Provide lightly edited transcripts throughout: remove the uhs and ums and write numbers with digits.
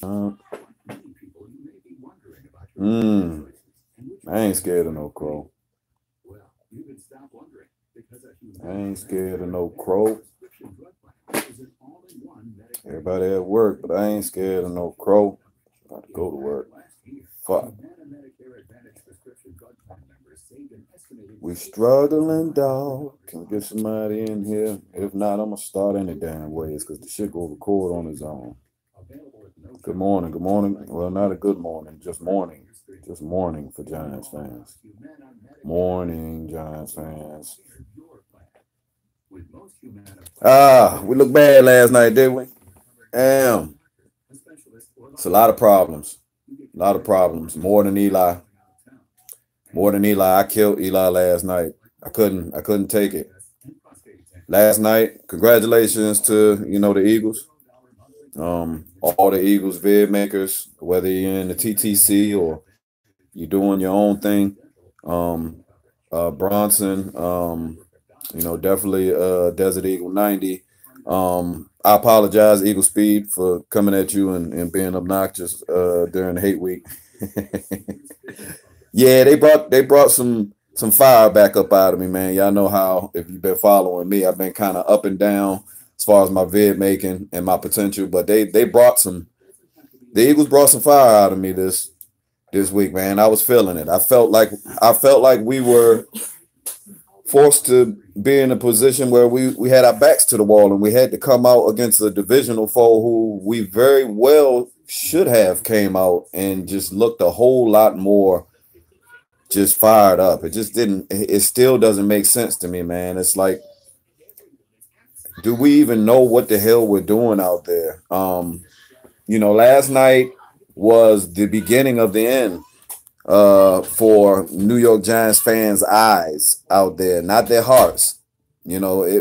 I ain't scared of no crow. I ain't scared of no crow. Everybody at work, but I ain't scared of no crow. About to go to work. Fuck. We struggling, dog. Can we get somebody in here? If not, I'm gonna start any damn ways because the shit go record on his own. Good morning, good morning. Well, not a good morning, just morning. Just morning for Giants fans. Morning, Giants fans. We looked bad last night, did we? Damn. It's a lot of problems. A lot of problems. More than Eli. More than Eli. I killed Eli last night. I couldn't take it. Last night, congratulations to, the Eagles. All the Eagles vid makers, whether you're in the TTC or you're doing your own thing. Bronson, definitely Desert Eagle 90. I apologize, Eagle Speed, for coming at you and being obnoxious during the hate week. Yeah, they brought some fire back up out of me, man. Y'all know how, if you've been following me, I've been kind of up and down as far as my vid making and my potential, but the Eagles brought some fire out of me this week, man. I was feeling it. I felt like we were forced to be in a position where we had our backs to the wall and we had to come out against a divisional foe who we very well should have came out and just looked a whole lot more just fired up. It still doesn't make sense to me, man. It's like, do we even know what the hell we're doing out there? Last night was the beginning of the end for New York Giants fans' eyes out there, not their hearts,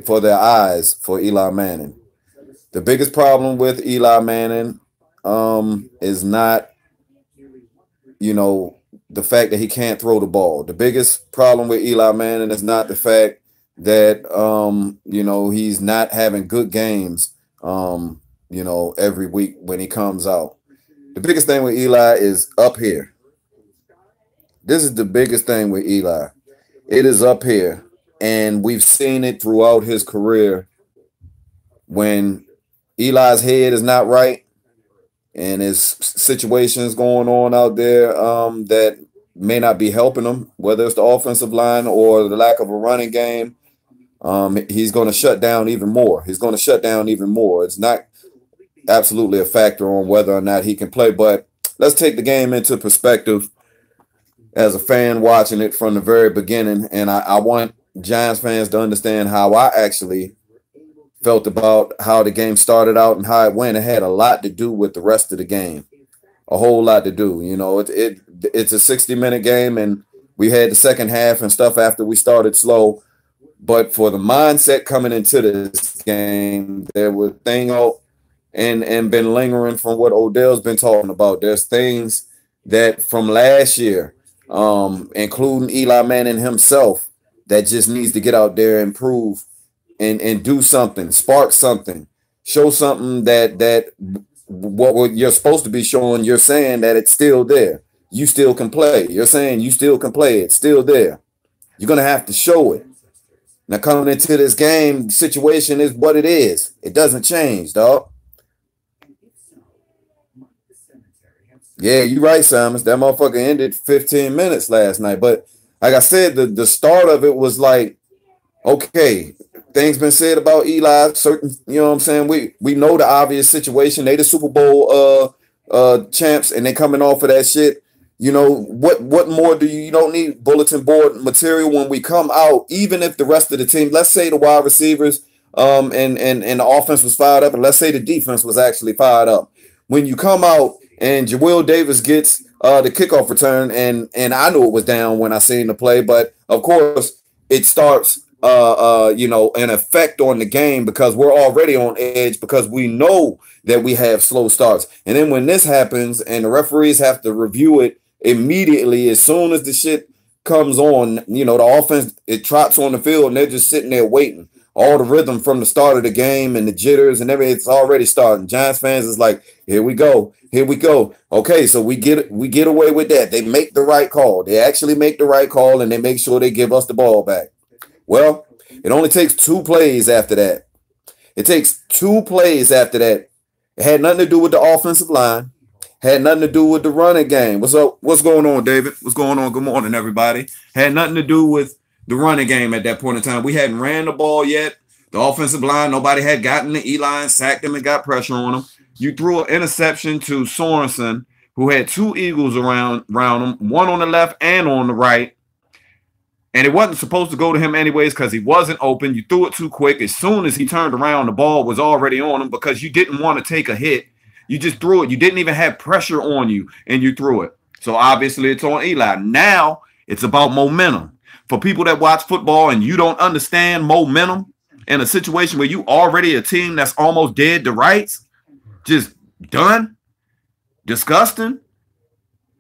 for their eyes for Eli Manning. The biggest problem with Eli Manning is not, the fact that he can't throw the ball. The biggest problem with Eli Manning is not the fact that, he's not having good games, every week when he comes out. The biggest thing with Eli is up here. This is the biggest thing with Eli. It is up here. And we've seen it throughout his career. When Eli's head is not right and his situations going on out there that may not be helping him, whether it's the offensive line or the lack of a running game, he's going to shut down even more. It's not absolutely a factor on whether or not he can play, but let's take the game into perspective as a fan watching it from the very beginning. And I want Giants fans to understand how I actually felt about how the game started out and how it went. It had a lot to do with the rest of the game, a whole lot to do. It's a 60-minute game, and we had the second half and stuff after we started slow. But for the mindset coming into this game, there were things and been lingering from what Odell's been talking about. There's things that from last year, including Eli Manning himself, that just needs to get out there and prove and do something, spark something, show something that what you're supposed to be showing, you're saying that it's still there. You still can play. You're saying you still can play. It's still there. You're going to have to show it. Now, coming into this game, the situation is what it is. It doesn't change, dog. Yeah, you're right, Simons. That motherfucker ended 15 minutes last night. But like I said, the start of it was like, okay, things been said about Eli, certain, you know what I'm saying? We know the obvious situation. They the Super Bowl champs, and they coming off of that shit. What more do you don't need bulletin board material when we come out, even if the rest of the team, let's say the wide receivers and the offense was fired up, and let's say the defense was actually fired up. When you come out and Jabril Davis gets the kickoff return, and I knew it was down when I seen the play, but of course it starts an effect on the game because we're already on edge because we know that we have slow starts. And then when this happens and the referees have to review it immediately as soon as the shit comes on, the offense, it trots on the field and they're just sitting there waiting. all the rhythm from the start of the game and the jitters and everything. It's already starting. Giants fans is like, here we go. Here we go. Okay, so we get away with that. They make the right call. They actually make the right call, and they make sure they give us the ball back. Well, it only takes 2 plays after that. It takes 2 plays after that. It had nothing to do with the offensive line. Had nothing to do with the running game. What's up? What's going on, David? What's going on? Good morning, everybody. Had nothing to do with the running game at that point in time. We hadn't ran the ball yet. The offensive line, nobody had gotten to Eli and sacked him and got pressure on him. You threw an interception to Sorensen, who had 2 Eagles around him, one on the left and on the right. And it wasn't supposed to go to him anyways because he wasn't open. You threw it too quick. As soon as he turned around, the ball was already on him because you didn't want to take a hit. You just threw it. You didn't even have pressure on you, and you threw it. So obviously it's on Eli. Now it's about momentum. For people that watch football and you don't understand momentum in a situation where you already a team that's almost dead to rights, just done, disgusting.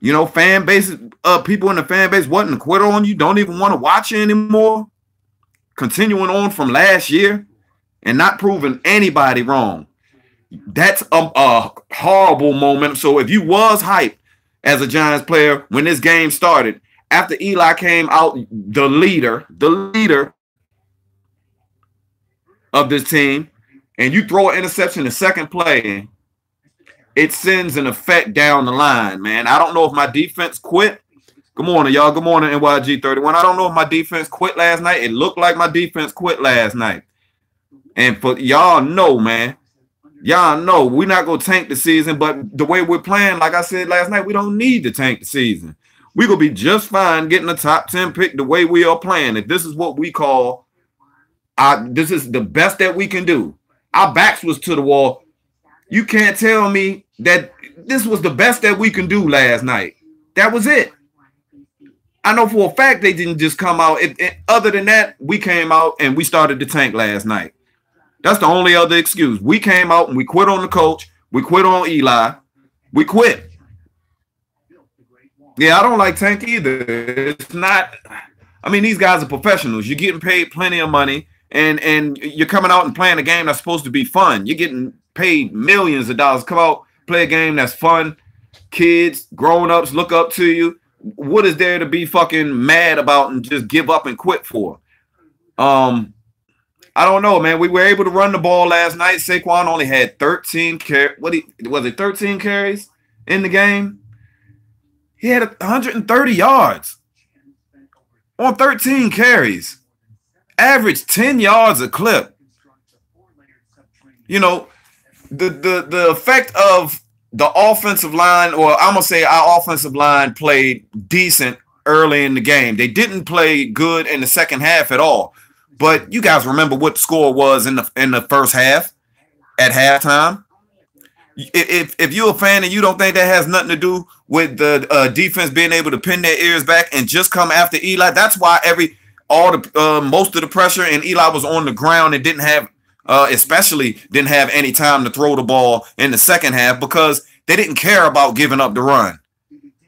You know, fan bases, people in the fan base wanting to quit on you, don't even want to watch you anymore. Continuing on from last year and not proving anybody wrong. That's a horrible moment. So if you was hyped as a Giants player when this game started, after Eli came out, the leader of this team, and you throw an interception the second play, it sends an effect down the line, man. I don't know if my defense quit. Good morning, y'all. Good morning, NYG31. I don't know if my defense quit last night. It looked like my defense quit last night. And for y'all know, man, y'all know we're not going to tank the season, but the way we're playing, like I said last night, we don't need to tank the season. We're going to be just fine getting a top 10 pick the way we are playing. If this is what we call, this is the best that we can do. Our backs was to the wall. You can't tell me that this was the best that we can do last night. That was it. I know for a fact they didn't just come out. Other than that, we came out and we started to tank last night. That's the only other excuse. We came out and we quit on the coach. We quit on Eli. We quit. Yeah, I don't like tank either. It's not. I mean, these guys are professionals. You're getting paid plenty of money, and you're coming out and playing a game that's supposed to be fun. You're getting paid millions of dollars. Come out, play a game that's fun. Kids, grown-ups look up to you. What is there to be fucking mad about and just give up and quit for? I don't know, man. We were able to run the ball last night. Saquon only had 13 carries. Was it 13 carries in the game? He had 130 yards on 13 carries. Average 10 yards a clip. You know, the effect of the offensive line, or I'm going to say our offensive line played decent early in the game. They didn't play good in the second half at all. But you guys remember what the score was in the first half at halftime? If you're a fan and you don't think that has nothing to do with the defense being able to pin their ears back and just come after Eli, that's why most of the pressure, and Eli was on the ground and didn't have any time to throw the ball in the second half because they didn't care about giving up the run.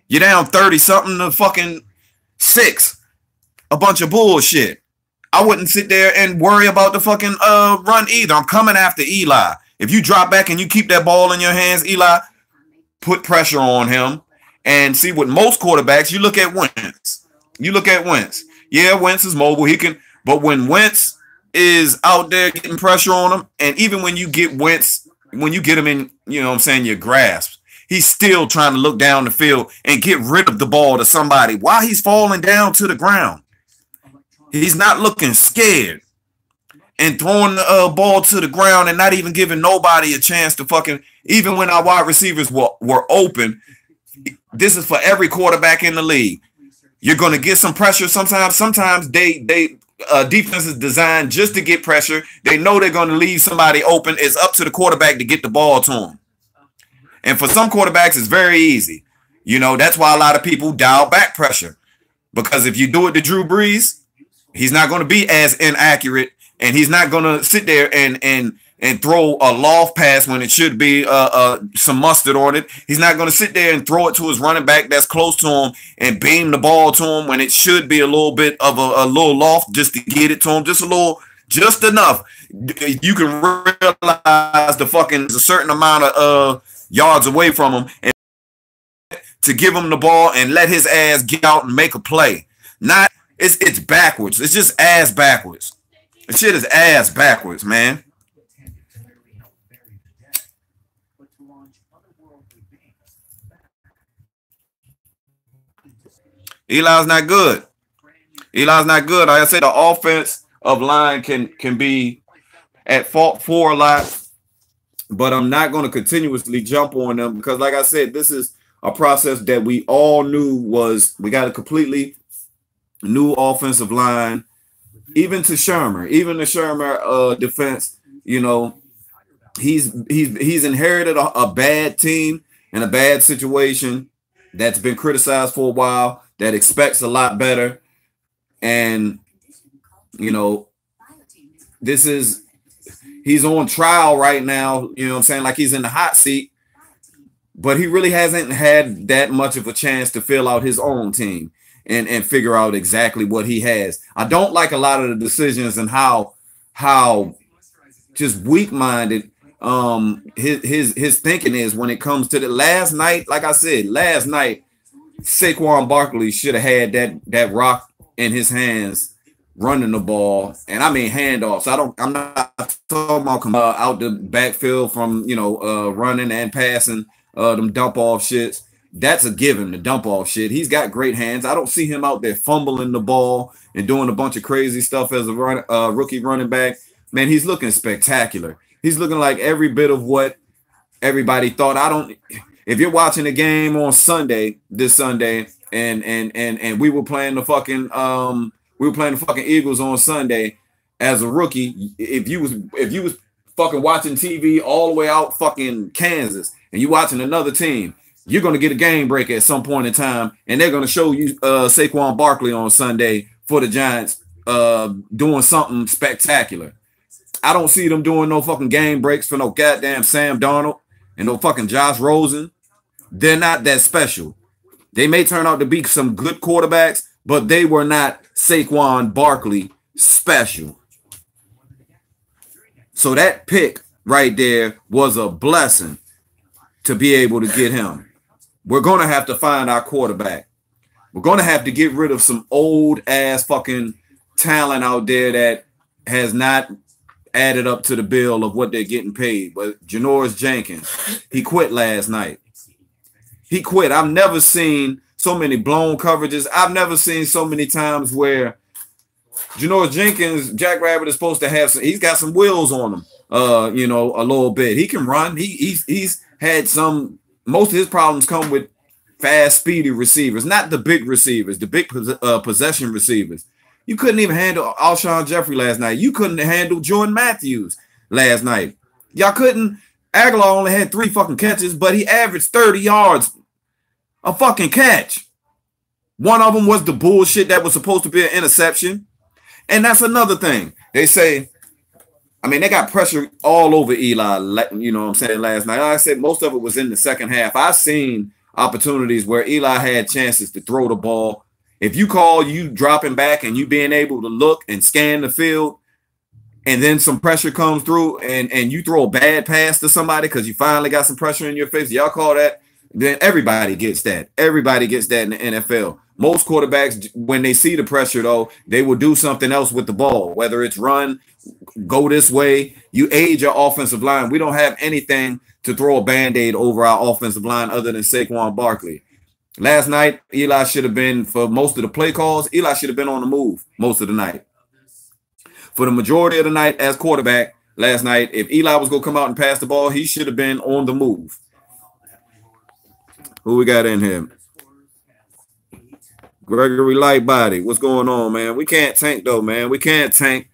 You're down 30-something to fucking 6. A bunch of bullshit. I wouldn't sit there and worry about the fucking run either. I'm coming after Eli. If you drop back and you keep that ball in your hands, Eli, put pressure on him. And see, with most quarterbacks, you look at Wentz. Yeah, Wentz is mobile. He can, but when Wentz is out there getting pressure on him, and even when you get Wentz, when you get him in, you know what I'm saying, your grasp, he's still trying to look down the field and get rid of the ball to somebody while he's falling down to the ground. He's not looking scared and throwing the ball to the ground and not even giving nobody a chance to fucking, even when our wide receivers were open. This is for every quarterback in the league. You're going to get some pressure sometimes. Sometimes defense is designed just to get pressure. They know they're going to leave somebody open. It's up to the quarterback to get the ball to him. And for some quarterbacks, it's very easy. You know, that's why a lot of people dial back pressure. Because if you do it to Drew Brees, he's not going to be as inaccurate, and he's not going to sit there and throw a loft pass when it should be some mustard on it. He's not going to sit there and throw it to his running back that's close to him and beam the ball to him when it should be a little bit of a little loft just to get it to him, just just enough. You can realize the fucking a certain amount of yards away from him, and to give him the ball and let his ass get out and make a play. Not it's backwards. It's just ass backwards. The shit is ass backwards, man. Eli's not good. Eli's not good. Like I said, the offense of line can be at fault for a lot, but I'm not going to continuously jump on them because, like I said, this is a process that we all knew we got a completely new offensive line. Even to Shurmur, even the Shurmur defense, you know, he's inherited a bad team and a bad situation that's been criticized for a while, that expects a lot better. And, you know, he's on trial right now, you know what I'm saying? Like he's in the hot seat, but he really hasn't had that much of a chance to fill out his own team and figure out exactly what he has. I don't like a lot of the decisions and how just weak-minded his thinking is when it comes to the last night. Like I said, last night, Saquon Barkley should have had that rock in his hands running the ball. And I mean handoffs. I'm not talking about out the backfield from, you know, running and passing them dump off shits. That's a given, the dump off shit. He's got great hands. I don't see him out there fumbling the ball and doing a bunch of crazy stuff as a rookie running back. Man, he's looking spectacular. He's looking like every bit of what everybody thought. If you're watching the game on this Sunday, and we were playing the fucking Eagles on Sunday as a rookie, if you was fucking watching TV all the way out fucking Kansas and you watching another team, you're going to get a game break at some point in time, and they're going to show you Saquon Barkley on Sunday for the Giants doing something spectacular. I don't see them doing no fucking game breaks for no goddamn Sam Darnold and no fucking Josh Rosen. They're not that special. They may turn out to be some good quarterbacks, but they were not Saquon Barkley special. So that pick right there was a blessing to be able to get him. We're going to have to find our quarterback. We're going to have to get rid of some old ass fucking talent out there that has not added up to the bill of what they're getting paid. But Janoris Jenkins, he quit last night. He quit. I've never seen so many blown coverages. I've never seen so many times where Janoris Jenkins, Jack Rabbit is supposed to have he's got some wheels on him, you know, a little bit. He can run. He's had most of his problems come with fast, speedy receivers, not the big receivers, the big possession receivers. You couldn't even handle Alshon Jeffrey last night. You couldn't handle Jordan Matthews last night. Y'all couldn't. Aguilar only had 3 fucking catches, but he averaged 30 yards a fucking catch. One of them was the bullshit that was supposed to be an interception. And that's another thing. They say, I mean, they got pressure all over Eli, you know what I'm saying, last night. Like I said, most of it was in the second half. I've seen opportunities where Eli had chances to throw the ball. If you call you dropping back and you being able to look and scan the field, and then some pressure comes through and you throw a bad pass to somebody because you finally got some pressure in your face, y'all call that, then everybody gets that. Everybody gets that in the NFL. Most quarterbacks, when they see the pressure, though, they will do something else with the ball, whether it's run, go this way. You aid your offensive line. We don't have anything to throw a Band-Aid over our offensive line other than Saquon Barkley. Last night, Eli should have been, for most of the play calls, Eli should have been on the move most of the night. For the majority of the night as quarterback last night, if Eli was going to come out and pass the ball, he should have been on the move. Who we got in here? Gregory Lightbody. What's going on, man? We can't tank, though, man. We can't tank.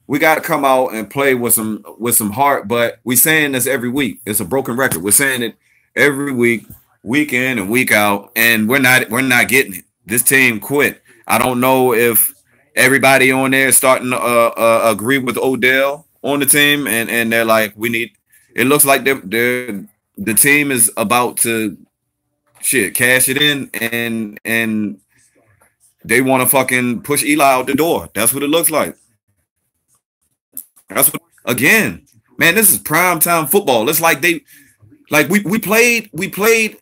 We got to come out and play with some heart, but we're saying this every week. It's a broken record. We're saying it every week, week in and week out, and we're not getting it. This team quit. I don't know if everybody on there is starting to agree with Odell on the team, and they're like, it looks like the team is about to cash it in, and they want to fucking push Eli out the door. That's what it looks like. That's what again, man. This is prime time football. It's like we played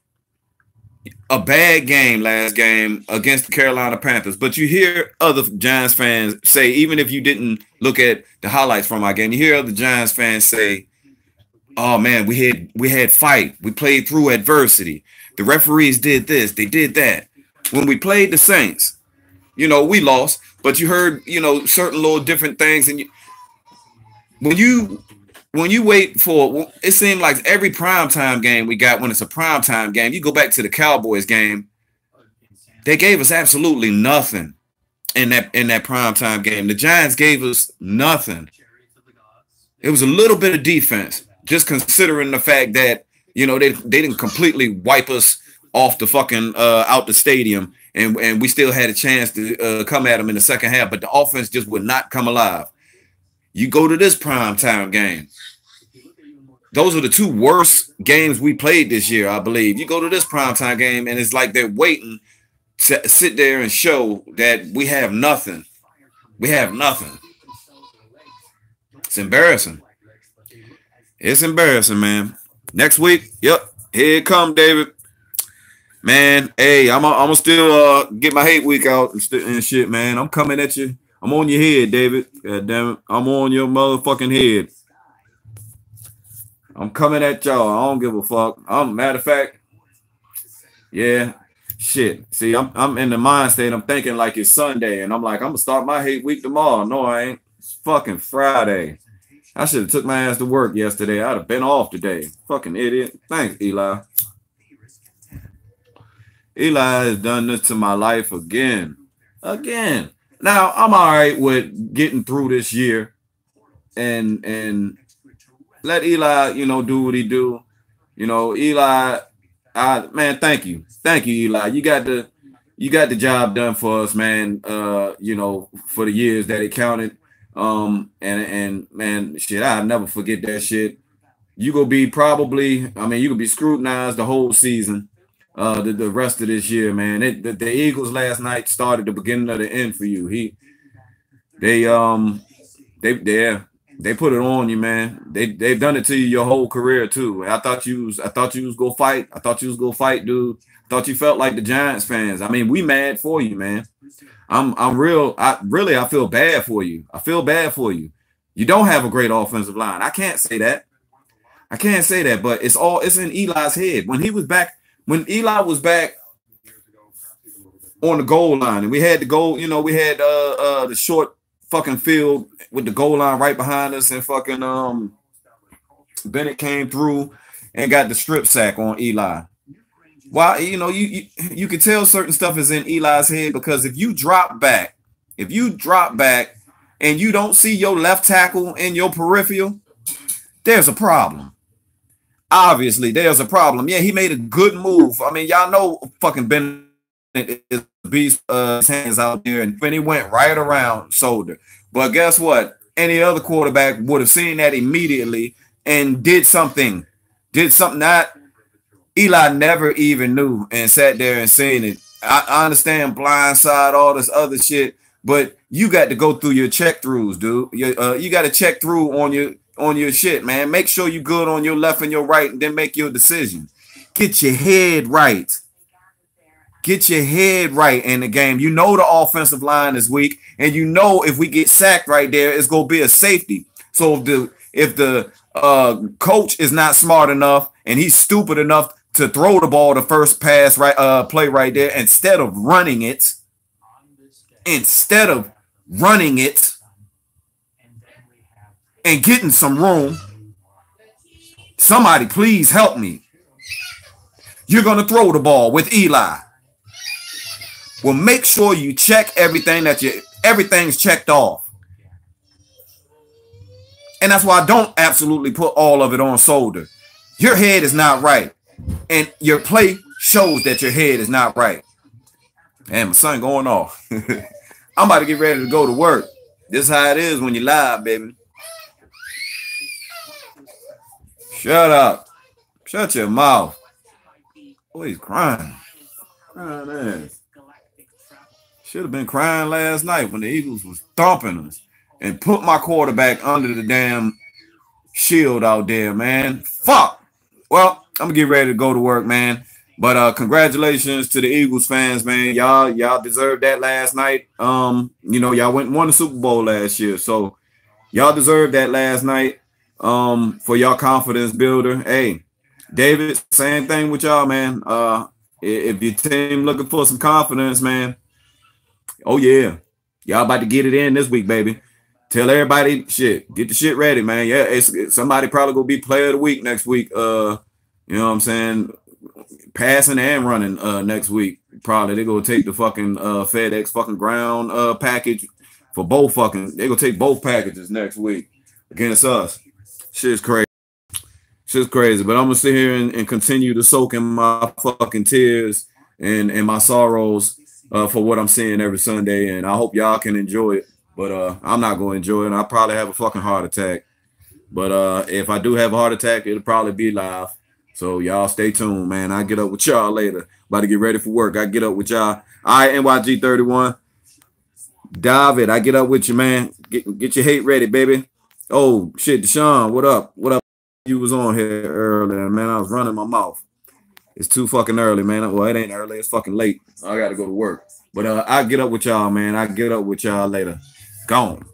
a bad game last game against the Carolina Panthers, but you hear other Giants fans say, even if you didn't look at the highlights from our game, you hear other Giants fans say, "Oh man, we had fight. We played through adversity. The referees did this, they did that." When we played the Saints, we lost, but you heard, certain little different things, and when you when you wait for it seemed like every primetime game we got when it's a primetime game, you go back to the Cowboys game, they gave us absolutely nothing in that primetime game. The Giants gave us nothing. It was a little bit of defense, just considering the fact that they didn't completely wipe us off the fucking out the stadium, and we still had a chance to come at them in the second half, but the offense just would not come alive. You go to this primetime game. Those are the two worst games we played this year, I believe. You go to this primetime game, and it's like they're waiting to sit there and show that we have nothing. We have nothing. It's embarrassing. It's embarrassing, man. Next week, yep, here it come, David. Man, hey, I'm gonna still get my hate week out and shit, man. I'm coming at you. I'm on your head, David. God damn it. I'm on your motherfucking head. I'm coming at y'all. I don't give a fuck. Matter of fact, yeah, shit. See, I'm in the mind state. I'm thinking like it's Sunday, and I'm like, I'm gonna start my hate week tomorrow. No, I ain't. It's fucking Friday. I should have took my ass to work yesterday. I'd have been off today. Fucking idiot. Thanks, Eli. Eli has done this to my life again. Again. Now, I'm all right with getting through this year and let Eli, do what he do. Eli, man, thank you. Thank you, Eli. You got the job done for us, man, for the years that it counted. And man, shit, I'll never forget that shit. You gonna be you could be scrutinized the whole season, the rest of this year, man. The Eagles last night started the beginning of the end for you. They put it on you, man. They've done it to you your whole career too. I thought you was gonna fight. I thought you was gonna fight, dude. I thought you felt like the Giants fans. I mean, we mad for you, man. I feel bad for you. I feel bad for you. You don't have a great offensive line. I can't say that. But it's in Eli's head. When Eli was back on the goal line, and we had the goal, we had the short fucking field with the goal line right behind us, and fucking Bennett came through and got the strip sack on Eli. Why, you can tell certain stuff is in Eli's head, because if you drop back and you don't see your left tackle in your peripheral, there's a problem. Obviously, there's a problem. Yeah, he made a good move. I mean, y'all know fucking Bennett is beast his hands out there, and when he went right around shoulder. But guess what? Any other quarterback would have seen that immediately and did something. That Eli never even knew, and sat there and seen it. I understand blindside, all this other shit, but you got to go through your check throughs, dude. You got to check through on your shit, man. Make sure you good on your left and your right, and then make your decision. Get your head right. Get your head right in the game. You know the offensive line is weak, and if we get sacked right there, it's gonna be a safety. So if the coach is not smart enough and he's stupid enough to throw the ball the first pass play right there, instead of running it and getting some room, somebody please help me. You're gonna throw the ball with Eli. Well, make sure you check everything everything's checked off. And that's why I don't absolutely put all of it on Solder. Your head is not right, and your play shows that your head is not right. And my son going off. I'm about to get ready to go to work. This is how it is when you live, baby. Shut up. Shut your mouth. Oh, he's crying. Crying ass. Should have been crying last night when the Eagles was thumping us. and put my quarterback under the damn shield out there, man. Fuck. Well, I'm gonna get ready to go to work, man. But congratulations to the Eagles fans, man. Y'all deserved that last night. Y'all went and won the Super Bowl last year. So y'all deserved that last night. For y'all confidence builder. Hey, David, same thing with y'all, man. If your team looking for some confidence, man. Oh yeah. Y'all about to get it in this week, baby. Tell everybody, shit, get the shit ready, man. Yeah, it's somebody probably gonna be player of the week next week. You know what I'm saying? Passing and running next week. Probably they're gonna take the fucking FedEx fucking ground package for both fucking. They're gonna take both packages next week against us. Shit's crazy. Shit's crazy. But I'm gonna sit here and continue to soak in my fucking tears and my sorrows for what I'm seeing every Sunday. And I hope y'all can enjoy it. But I'm not gonna enjoy it. I'll probably have a fucking heart attack. But if I do have a heart attack, it'll probably be live. So y'all stay tuned, man. I'll get up with y'all later. About to get ready for work. I get up with y'all. All right, NYG31. David, I get up with you, man. Get your hate ready, baby. Oh, shit, Deshaun, what up? What up? You was on here earlier, man. I was running my mouth. It's too fucking early, man. Well, it ain't early. It's fucking late. I got to go to work. But I get up with y'all, man. I get up with y'all later. Gone.